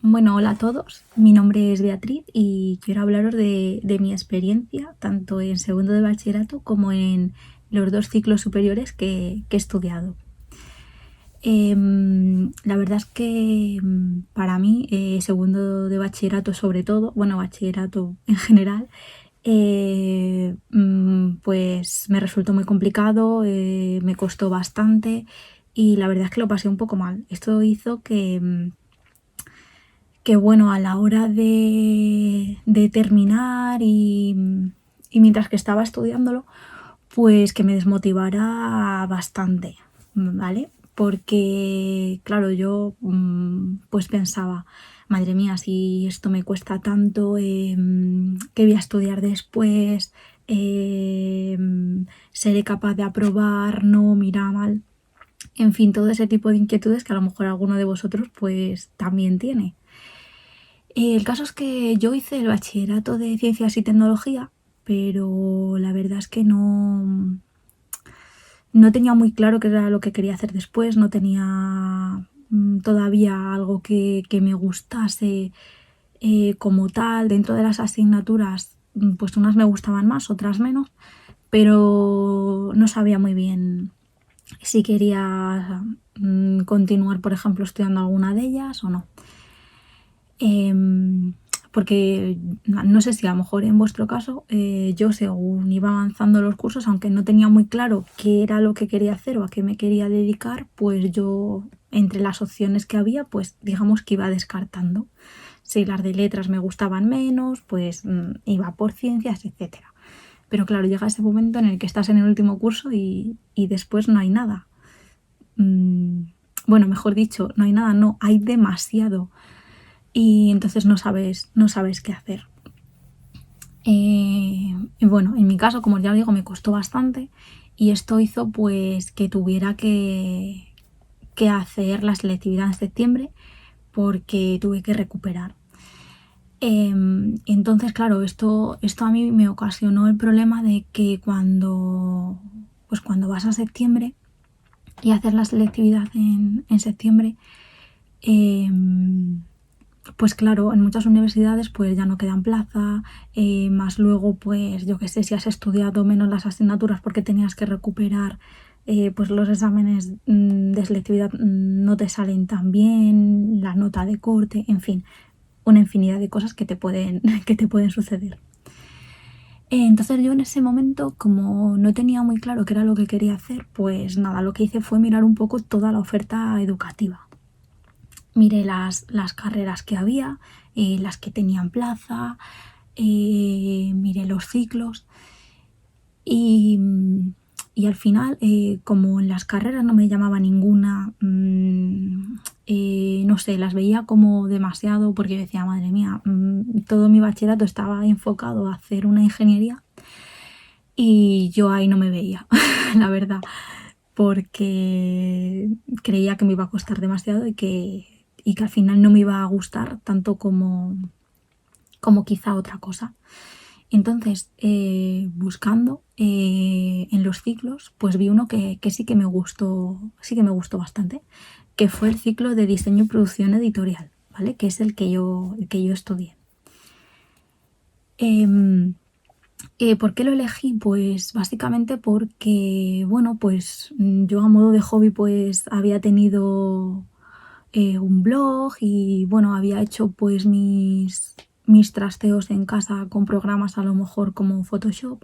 Bueno, hola a todos, mi nombre es Beatriz y quiero hablaros de mi experiencia tanto en segundo de bachillerato como en los dos ciclos superiores que he estudiado. La verdad es que para mí, segundo de bachillerato sobre todo, bueno, bachillerato en general, pues me resultó muy complicado, me costó bastante y la verdad es que lo pasé un poco mal. Esto hizo que bueno, a la hora de terminar y mientras que estaba estudiándolo, pues que me desmotivara bastante, ¿vale? Porque, claro, yo pues pensaba, madre mía, si esto me cuesta tanto, ¿qué voy a estudiar después? Eh, ¿Seré capaz de aprobar? No, mira mal. En fin, todo ese tipo de inquietudes que a lo mejor alguno de vosotros pues también tiene. El caso es que yo hice el bachillerato de ciencias y tecnología, pero la verdad es que no tenía muy claro qué era lo que quería hacer después, no tenía todavía algo que me gustase como tal. Dentro de las asignaturas, pues unas me gustaban más, otras menos, pero no sabía muy bien si quería continuar, por ejemplo, estudiando alguna de ellas o no. Porque no sé si a lo mejor en vuestro caso, yo según iba avanzando los cursos, aunque no tenía muy claro qué era lo que quería hacer o a qué me quería dedicar, pues yo entre las opciones que había, pues digamos que iba descartando. Si las de letras me gustaban menos, pues iba por ciencias, etcétera. Pero claro, llega ese momento en el que estás en el último curso y después no hay nada. Bueno, mejor dicho, no hay nada, no, hay demasiado y entonces no sabes qué hacer. Y bueno, en mi caso, como ya os digo, me costó bastante y esto hizo pues que tuviera que hacer la selectividad en septiembre porque tuve que recuperar. Entonces, claro, esto a mí me ocasionó el problema de que cuando vas a septiembre y hacer la selectividad en septiembre, eh, pues claro, en muchas universidades pues ya no quedan plaza, más luego pues yo qué sé, si has estudiado menos las asignaturas porque tenías que recuperar, pues los exámenes de selectividad no te salen tan bien, la nota de corte, en fin, una infinidad de cosas que te pueden suceder. Entonces yo en ese momento, como no tenía muy claro qué era lo que quería hacer, pues nada, lo que hice fue mirar un poco toda la oferta educativa. Miré las carreras que había, las que tenían plaza, miré los ciclos y, y al final, como en las carreras no me llamaba ninguna, no sé, las veía como demasiado porque yo decía, madre mía, todo mi bachillerato estaba enfocado a hacer una ingeniería y yo ahí no me veía, la verdad, porque creía que me iba a costar demasiado y que al final no me iba a gustar tanto como quizá otra cosa. Entonces, buscando en los ciclos, pues vi uno que sí que me gustó bastante, que fue el ciclo de diseño y producción editorial, ¿vale? Que es el que yo estudié. ¿Por qué lo elegí? Pues básicamente porque, bueno, pues yo a modo de hobby pues había tenido un blog y bueno, había hecho pues mis trasteos en casa con programas a lo mejor como Photoshop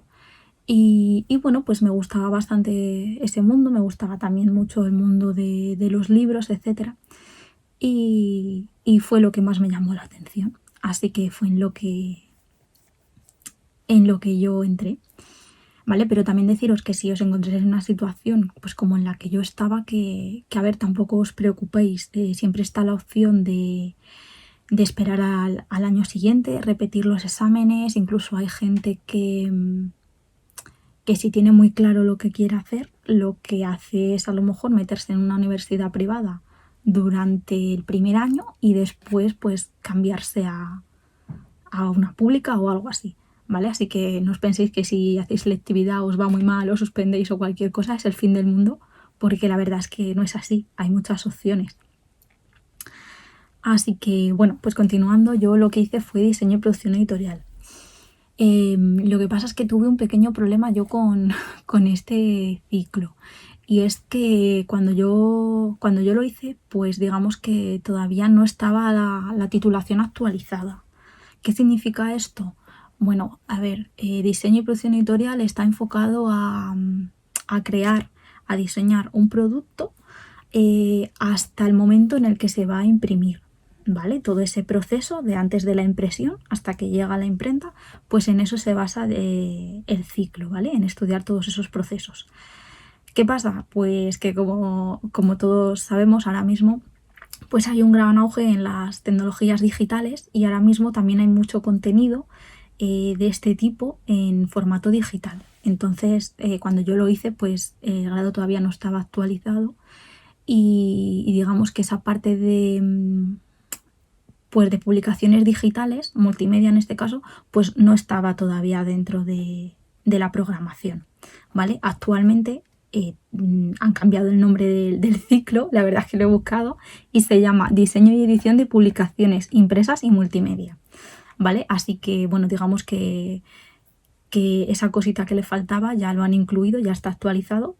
y bueno, pues me gustaba bastante ese mundo, me gustaba también mucho el mundo de los libros, etcétera, y fue lo que más me llamó la atención. Así que fue en lo que yo entré. ¿Vale? Pero también deciros que si os encontréis en una situación pues como en la que yo estaba, que a ver, tampoco os preocupéis, siempre está la opción de esperar al año siguiente, repetir los exámenes, incluso hay gente que si tiene muy claro lo que quiere hacer, lo que hace es a lo mejor meterse en una universidad privada durante el primer año y después pues cambiarse a una pública o algo así, ¿vale? Así que no os penséis que si hacéis selectividad os va muy mal o suspendéis o cualquier cosa es el fin del mundo, porque la verdad es que no es así, hay muchas opciones. Así que, bueno, pues continuando, yo lo que hice fue diseño y producción editorial. Lo que pasa es que tuve un pequeño problema yo con, con este ciclo. Y es que cuando yo lo hice, pues digamos que todavía no estaba la titulación actualizada. ¿Qué significa esto? Bueno, a ver, diseño y producción editorial está enfocado a crear, a diseñar un producto hasta el momento en el que se va a imprimir. ¿Vale? Todo ese proceso de antes de la impresión hasta que llega a la imprenta, pues en eso se basa el ciclo, ¿vale? En estudiar todos esos procesos. ¿Qué pasa? Pues que como todos sabemos ahora mismo, pues hay un gran auge en las tecnologías digitales y ahora mismo también hay mucho contenido de este tipo en formato digital. Entonces, cuando yo lo hice, pues el grado todavía no estaba actualizado y digamos que esa parte pues de publicaciones digitales, multimedia en este caso, pues no estaba todavía dentro de la programación, ¿vale? Actualmente han cambiado el nombre del ciclo, la verdad es que lo he buscado, y se llama Diseño y edición de publicaciones impresas y multimedia, ¿vale? Así que, bueno, digamos que esa cosita que le faltaba ya lo han incluido, ya está actualizado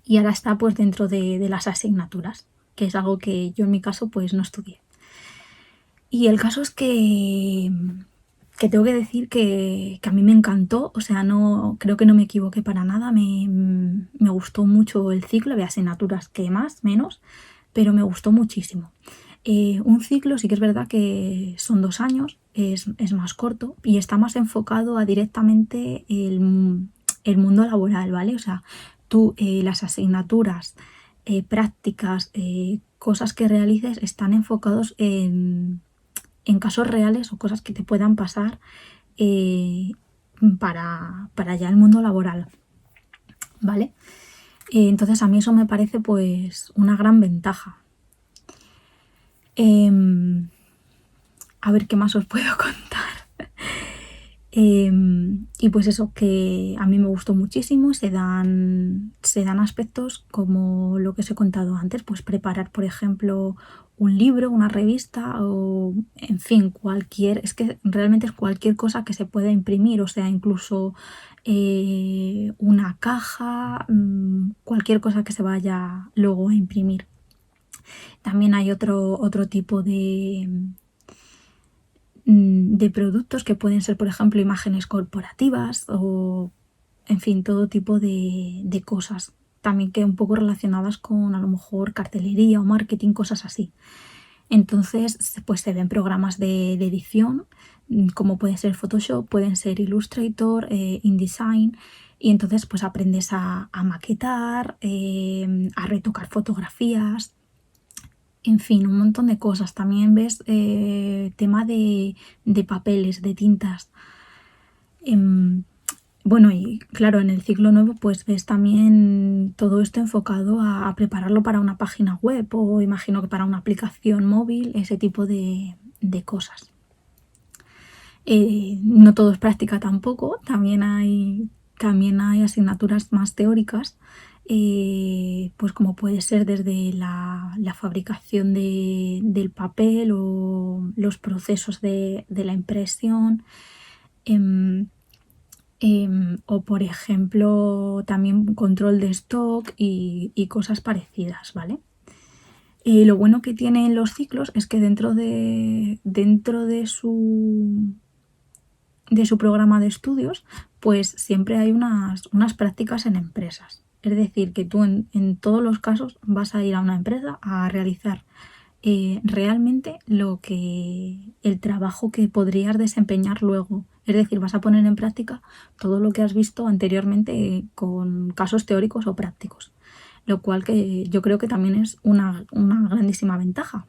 y ahora está pues dentro de las asignaturas, que es algo que yo en mi caso pues no estudié. Y el caso es que tengo que decir que a mí me encantó, o sea, no, creo que no me equivoqué para nada, me gustó mucho el ciclo, había asignaturas que más, menos, pero me gustó muchísimo. Un ciclo sí que es verdad que son 2 años, es más corto y está más enfocado a directamente el mundo laboral, ¿vale? O sea, tú las asignaturas, prácticas, cosas que realices están enfocados en casos reales o cosas que te puedan pasar eh, para ya el mundo laboral, ¿vale? Entonces a mí eso me parece pues una gran ventaja. Em, a ver qué más os puedo contar. Y pues eso, que a mí me gustó muchísimo, se dan aspectos como lo que os he contado antes, pues preparar, por ejemplo, un libro, una revista o, en fin, es que realmente es cualquier cosa que se pueda imprimir, o sea, incluso una caja, cualquier cosa que se vaya luego a imprimir. También hay otro tipo de productos que pueden ser, por ejemplo, imágenes corporativas o, en fin, todo tipo de cosas. También que un poco relacionadas con a lo mejor cartelería o marketing, cosas así. Entonces, pues se ven programas de edición, como puede ser Photoshop, pueden ser Illustrator, InDesign, y entonces pues aprendes a maquetar, a retocar fotografías, en fin, un montón de cosas. También ves tema de papeles, de tintas. Em, bueno, y claro, en el ciclo nuevo pues ves también todo esto enfocado a prepararlo para una página web o imagino que para una aplicación móvil, ese tipo de cosas. No todo es práctica tampoco, también hay asignaturas más teóricas, pues como puede ser desde la fabricación del papel o los procesos de la impresión, em, o por ejemplo también control de stock y cosas parecidas, ¿vale? Lo bueno que tienen los ciclos es que dentro de su programa de estudios, pues siempre hay unas prácticas en empresas. Es decir, que tú en todos los casos vas a ir a una empresa a realizar realmente el trabajo que podrías desempeñar luego. Es decir, vas a poner en práctica todo lo que has visto anteriormente con casos teóricos o prácticos. Lo cual que yo creo que también es una grandísima ventaja.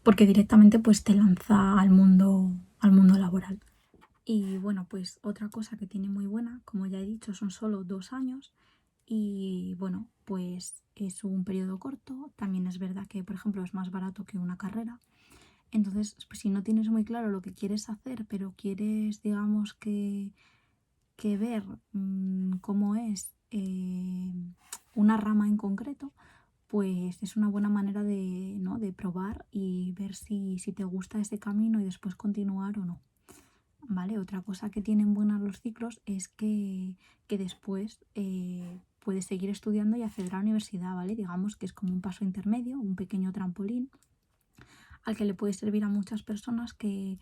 Porque directamente pues te lanza al mundo laboral. Y bueno, pues otra cosa que tiene muy buena, como ya he dicho, son solo 2 años y bueno, pues es un periodo corto. También es verdad que, por ejemplo, es más barato que una carrera. Entonces, pues, si no tienes muy claro lo que quieres hacer, pero quieres, digamos, que ver cómo es una rama en concreto, pues es una buena manera de, ¿no?, de probar y ver si te gusta ese camino y después continuar o no. ¿Vale? Otra cosa que tienen buenas los ciclos es que después puedes seguir estudiando y acceder a la universidad, ¿vale? Digamos que es como un paso intermedio, un pequeño trampolín al que le puede servir a muchas personas que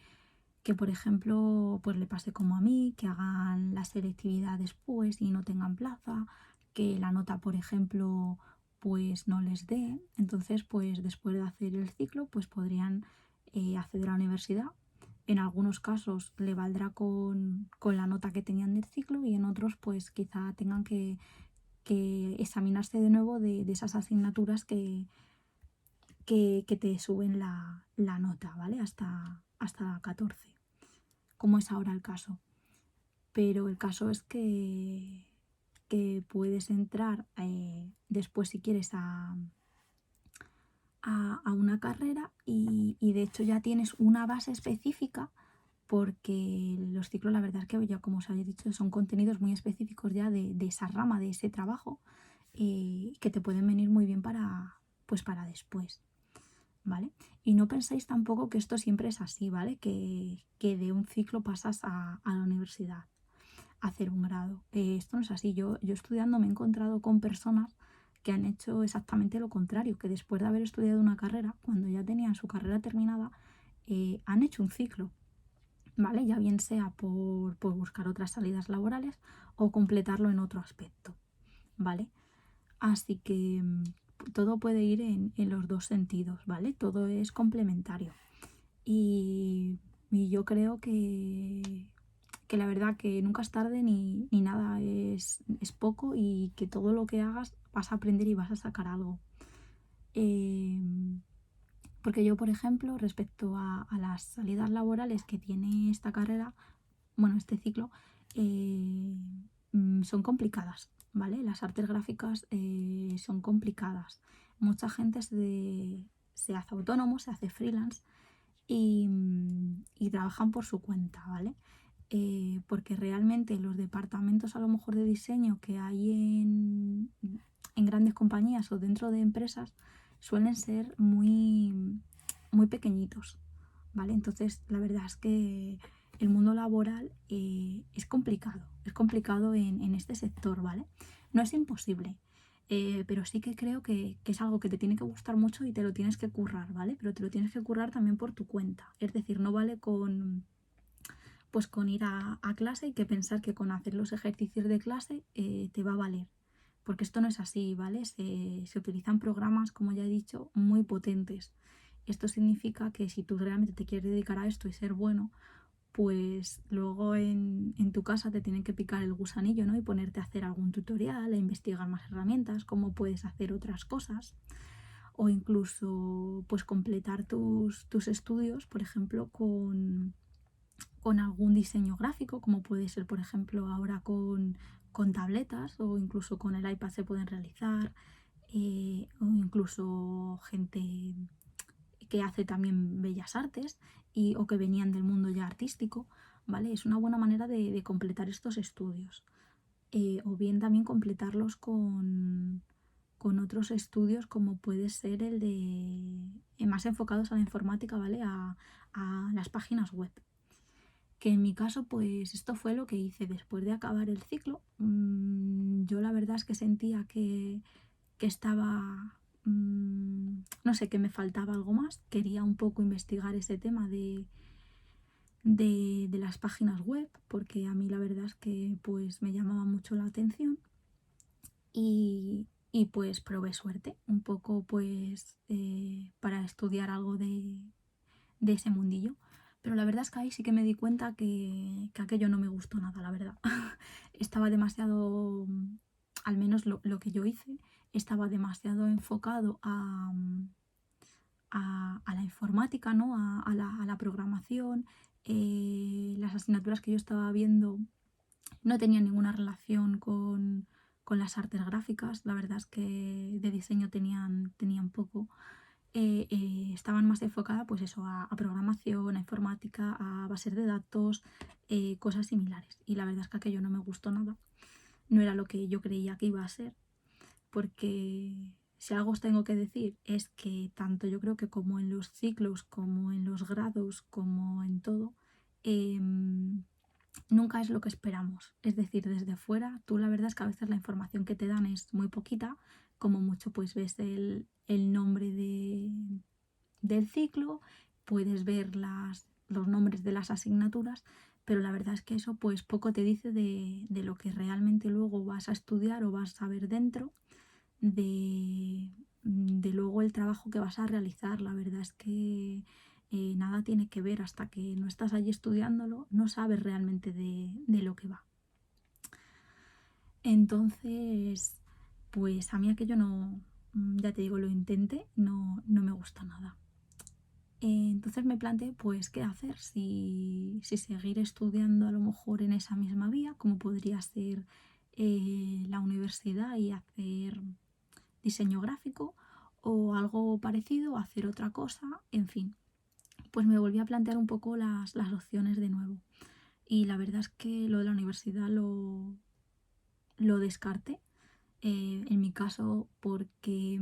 por ejemplo, pues le pase como a mí, que hagan la selectividad después y no tengan plaza, que la nota, por ejemplo, pues no les dé. Entonces, pues después de hacer el ciclo, pues podrían acceder a la universidad. En algunos casos le valdrá con la nota que tenían del ciclo y en otros pues quizá tengan que examinarse de nuevo de esas asignaturas que te suben la nota, ¿vale? Hasta 14, como es ahora el caso. Pero el caso es que puedes entrar después si quieres a una carrera y de hecho ya tienes una base específica porque los ciclos la verdad es que ya como os habéis dicho son contenidos muy específicos ya de esa rama, de ese trabajo que te pueden venir muy bien pues para después. ¿Vale? Y no penséis tampoco que esto siempre es así, ¿vale? Que de un ciclo pasas a la universidad a hacer un grado. Esto no es así. Yo estudiando me he encontrado con personas que han hecho exactamente lo contrario, que después de haber estudiado una carrera, cuando ya tenían su carrera terminada, han hecho un ciclo, ¿vale? Ya bien sea por buscar otras salidas laborales o completarlo en otro aspecto, ¿vale? Así que todo puede ir en los dos sentidos, ¿vale? Todo es complementario. Y, y yo creo que la verdad que nunca es tarde ni nada es poco y que todo lo que hagas vas a aprender y vas a sacar algo. Porque yo, por ejemplo, respecto a las salidas laborales que tiene esta carrera, bueno, este ciclo, son complicadas, ¿vale? Las artes gráficas son complicadas. Mucha gente se hace autónomo, se hace freelance y trabajan por su cuenta, ¿vale? Porque realmente los departamentos a lo mejor de diseño que hay en grandes compañías o dentro de empresas suelen ser muy pequeñitos, ¿vale? Entonces la verdad es que el mundo laboral es complicado en este sector, ¿vale? No es imposible, pero sí que creo que es algo que te tiene que gustar mucho y te lo tienes que currar, ¿vale? Pero te lo tienes que currar también por tu cuenta, es decir, no vale pues con ir a clase y que pensar que con hacer los ejercicios de clase te va a valer. Porque esto no es así, ¿vale? Se utilizan programas, como ya he dicho, muy potentes. Esto significa que si tú realmente te quieres dedicar a esto y ser bueno, pues luego en tu casa te tienen que picar el gusanillo, ¿no? Y ponerte a hacer algún tutorial, a investigar más herramientas, cómo puedes hacer otras cosas. O incluso pues completar tus estudios, por ejemplo, con algún diseño gráfico, como puede ser, por ejemplo, ahora con tabletas o incluso con el iPad se pueden realizar, o incluso gente que hace también bellas artes o que venían del mundo ya artístico, ¿vale? Es una buena manera de completar estos estudios. O bien también completarlos con otros estudios como puede ser el de más enfocados a la informática, ¿vale? A las páginas web. Que en mi caso, pues esto fue lo que hice después de acabar el ciclo. Yo la verdad es que sentía que estaba, no sé, que me faltaba algo más. Quería un poco investigar ese tema de las páginas web, porque a mí la verdad es que pues me llamaba mucho la atención y pues probé suerte un poco pues para estudiar algo de ese mundillo. Pero la verdad es que ahí sí que me di cuenta que aquello no me gustó nada, la verdad. Estaba demasiado, al menos lo que yo hice, estaba demasiado enfocado a la informática, ¿no? A la programación. Las asignaturas que yo estaba viendo no tenían ninguna relación con las artes gráficas. La verdad es que de diseño tenían poco. Estaban más enfocadas pues eso, a programación, a informática, a bases de datos, cosas similares. Y la verdad es que aquello no me gustó nada. No era lo que yo creía que iba a ser, porque si algo os tengo que decir es que tanto yo creo que como en los ciclos, como en los grados, como en todo, nunca es lo que esperamos. Es decir, desde fuera, tú la verdad es que a veces la información que te dan es muy poquita, como mucho pues ves el nombre del ciclo, puedes ver los nombres de las asignaturas, pero la verdad es que eso pues poco te dice de lo que realmente luego vas a estudiar o vas a ver dentro, de luego el trabajo que vas a realizar. La verdad es que nada tiene que ver hasta que no estás allí estudiándolo, no sabes realmente de lo que va. Entonces, pues a mí aquello no, ya te digo, lo intenté, no me gusta nada. Entonces me planteé pues qué hacer, si seguir estudiando a lo mejor en esa misma vía, como podría ser la universidad y hacer diseño gráfico, o algo parecido, hacer otra cosa, en fin. Pues me volví a plantear un poco las opciones de nuevo. Y la verdad es que lo de la universidad lo descarté. En mi caso, porque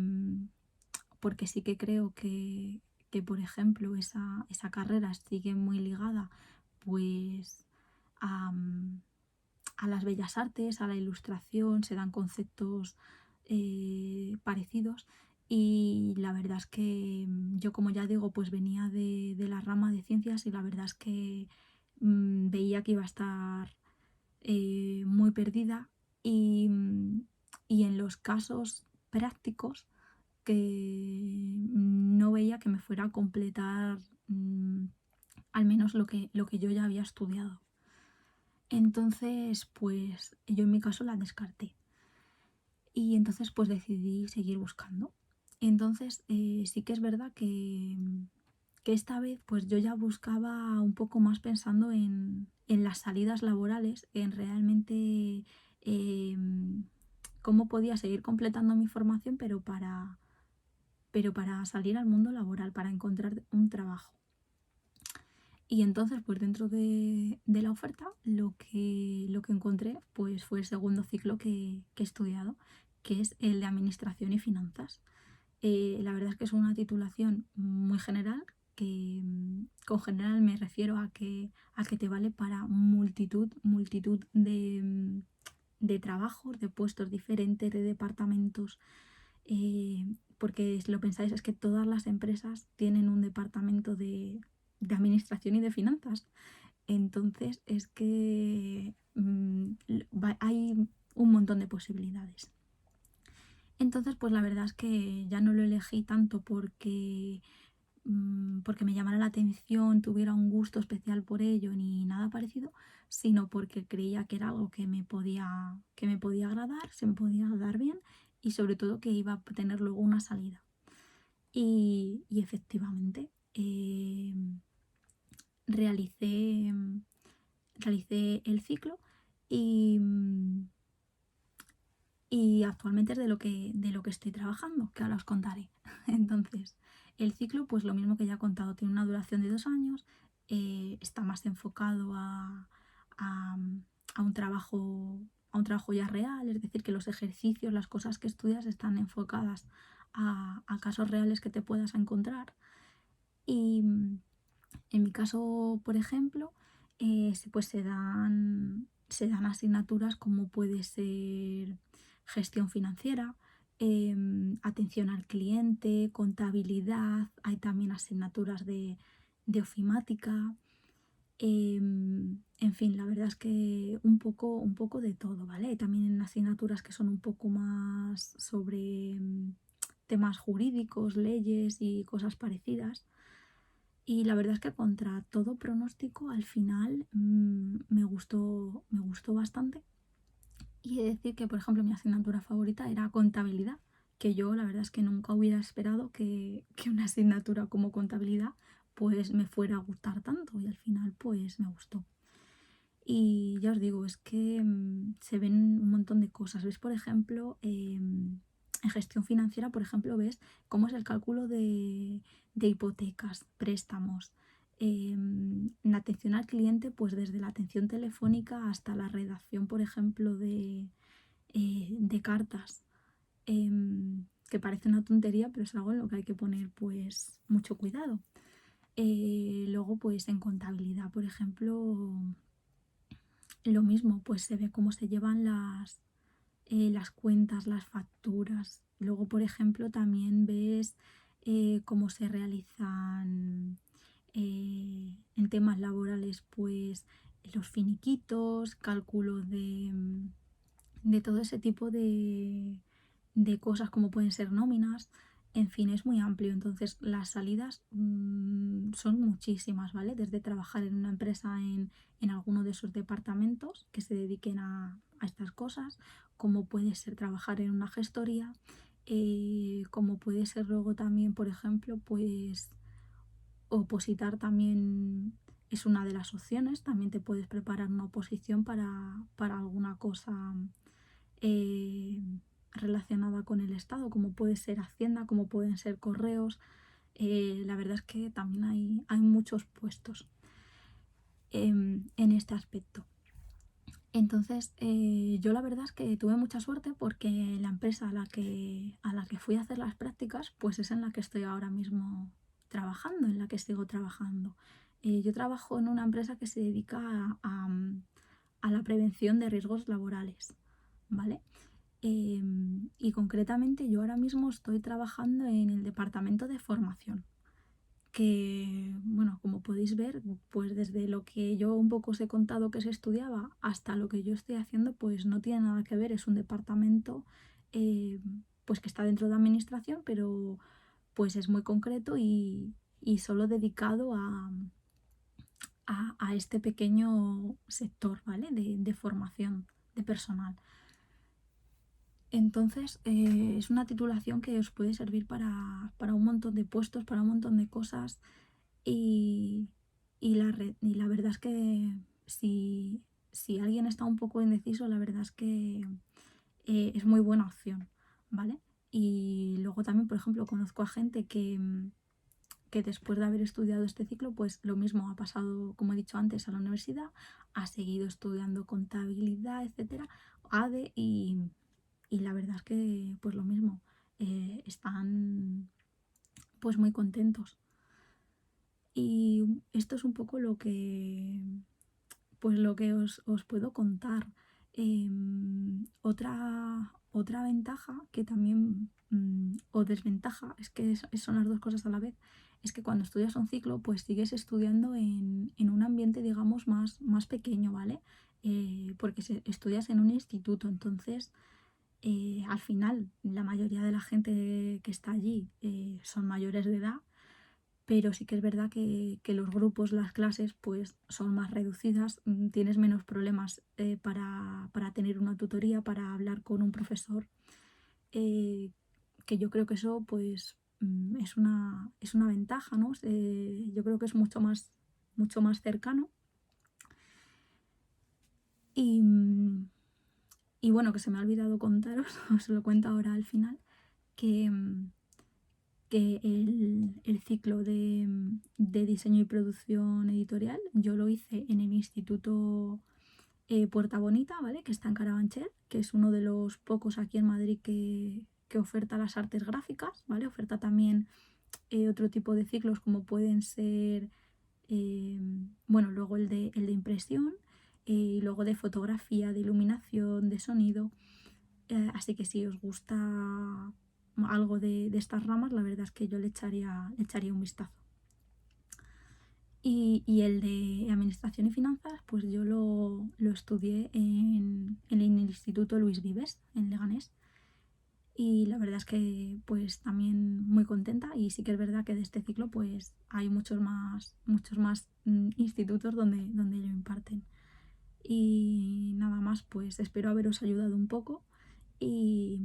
sí que creo que por ejemplo, esa carrera sigue muy ligada pues a, a las bellas artes, a la ilustración, se dan conceptos parecidos. Y la verdad es que yo, como ya digo, pues venía de la rama de ciencias y la verdad es que veía que iba a estar muy perdida y en los casos prácticos que no veía que me fuera a completar al menos lo que yo ya había estudiado. Entonces, pues yo en mi caso la descarté. Y entonces pues decidí seguir buscando. Entonces sí que es verdad que esta vez pues yo ya buscaba un poco más pensando en las salidas laborales, en realmente eh, cómo podía seguir completando mi formación, pero para salir al mundo laboral, para encontrar un trabajo. Y entonces, pues dentro de la oferta, lo que encontré pues fue el segundo ciclo que he estudiado, que es el de Administración y Finanzas. La verdad es que es una titulación muy general, que con general me refiero a que te vale para multitud de trabajos, de puestos diferentes, de departamentos, porque si lo pensáis es que todas las empresas tienen un departamento de administración y de finanzas. Entonces es que hay un montón de posibilidades. Entonces, pues la verdad es que ya no lo elegí tanto porque me llamara la atención, tuviera un gusto especial por ello ni nada parecido, sino porque creía que era algo que me podía agradar, se me podía dar bien y sobre todo que iba a tener luego una salida. Y efectivamente, realicé, realicé el ciclo y, y actualmente es de lo que estoy trabajando, que ahora os contaré. Entonces, el ciclo, pues lo mismo que ya he contado, tiene una duración de 2 años, está más enfocado a, a un trabajo, a un trabajo ya real, es decir, que los ejercicios, las cosas que estudias están enfocadas a casos reales que te puedas encontrar. Y en mi caso, por ejemplo, pues se dan asignaturas como puede ser gestión financiera, atención al cliente, contabilidad, hay también asignaturas de ofimática, en fin, la verdad es que un poco de todo, ¿vale? Hay también asignaturas que son un poco más sobre temas jurídicos, leyes y cosas parecidas. Y la verdad es que contra todo pronóstico, al final me gustó bastante. Y he de decir que, por ejemplo, mi asignatura favorita era contabilidad, que yo la verdad es que nunca hubiera esperado que una asignatura como contabilidad pues me fuera a gustar tanto y al final pues me gustó. Y ya os digo, es que se ven un montón de cosas. ¿Ves? Por ejemplo, en gestión financiera, por ejemplo, ves cómo es el cálculo de hipotecas, préstamos. En atención al cliente, pues desde la atención telefónica hasta la redacción, por ejemplo, de cartas. que parece una tontería, pero es algo en lo que hay que poner pues mucho cuidado. Luego pues en contabilidad, por ejemplo, lo mismo, pues se ve cómo se llevan las cuentas, las facturas. Luego, por ejemplo, también ves cómo se realizan en temas laborales, pues los finiquitos, cálculo de todo ese tipo de cosas como pueden ser nóminas. En fin, es muy amplio. Entonces, las salidas son muchísimas, ¿vale? Desde trabajar en una empresa en alguno de esos departamentos que se dediquen a estas cosas, como puede ser trabajar en una gestoría, como puede ser luego también, por ejemplo, pues opositar también es una de las opciones. También te puedes preparar una oposición para alguna cosa eh, relacionada con el Estado, como puede ser Hacienda, como pueden ser correos. La verdad es que también hay muchos puestos en este aspecto. Entonces, yo la verdad es que tuve mucha suerte porque la empresa a la que fui a hacer las prácticas, pues es en la que estoy ahora mismo trabajando, en la que sigo trabajando. Yo trabajo en una empresa que se dedica a la prevención de riesgos laborales, ¿vale? Y concretamente yo ahora mismo estoy trabajando en el departamento de formación, que, bueno, como podéis ver, pues desde lo que yo un poco os he contado que se estudiaba hasta lo que yo estoy haciendo, pues no tiene nada que ver. Es un departamento pues que está dentro de administración, pero pues es muy concreto y solo dedicado a este pequeño sector, ¿vale? De formación de personal. Entonces, es una titulación que os puede servir para un montón de puestos, para un montón de cosas. Y, y la verdad es que si alguien está un poco indeciso, la verdad es que es muy buena opción, ¿vale? Y luego también, por ejemplo, conozco a gente que después de haber estudiado este ciclo, pues lo mismo ha pasado, como he dicho antes, a la universidad, ha seguido estudiando contabilidad, etcétera, ADE y la verdad es que pues lo mismo, están pues muy contentos. Y esto es un poco pues lo que os puedo contar. Otra ventaja que también, o desventaja, es que son las dos cosas a la vez, es que cuando estudias un ciclo, pues sigues estudiando en un ambiente, digamos, más pequeño, ¿vale? Porque estudias en un instituto, entonces al final la mayoría de la gente que está allí son mayores de edad, pero sí que es verdad que los grupos, las clases, pues son más reducidas, tienes menos problemas para tener una tutoría, para hablar con un profesor, que yo creo que eso pues es una ventaja, ¿no? Yo creo que es mucho más cercano. Y, y bueno, que se me ha olvidado contaros, os lo cuento ahora al final, que, que el ciclo de diseño y producción editorial yo lo hice en el Instituto Puerta Bonita, ¿vale? Que está en Carabanchel, que es uno de los pocos aquí en Madrid que oferta las artes gráficas, ¿vale? Oferta también otro tipo de ciclos como pueden ser, eh, bueno, luego el de impresión, y luego de fotografía, de iluminación, de sonido. Así que si os gusta algo de estas ramas, la verdad es que yo le echaría un vistazo. Y el de Administración y Finanzas, pues yo lo estudié en el Instituto Luis Vives, en Leganés. Y la verdad es que pues también muy contenta, y sí que es verdad que de este ciclo pues hay muchos más institutos donde lo imparten. Y nada más, pues espero haberos ayudado un poco y,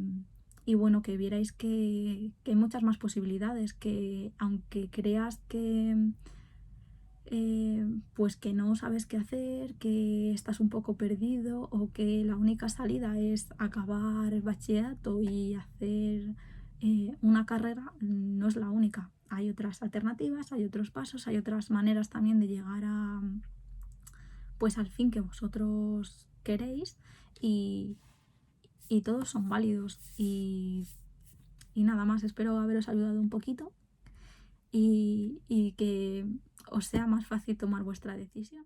y bueno, que vierais que hay muchas más posibilidades, que aunque creas que pues que no sabes qué hacer, que estás un poco perdido o que la única salida es acabar el bachillerato y hacer una carrera, no es la única. Hay otras alternativas, hay otros pasos, hay otras maneras también de llegar pues al fin que vosotros queréis, y todos son válidos. Y Y nada más, espero haberos ayudado un poquito y que os sea más fácil tomar vuestra decisión.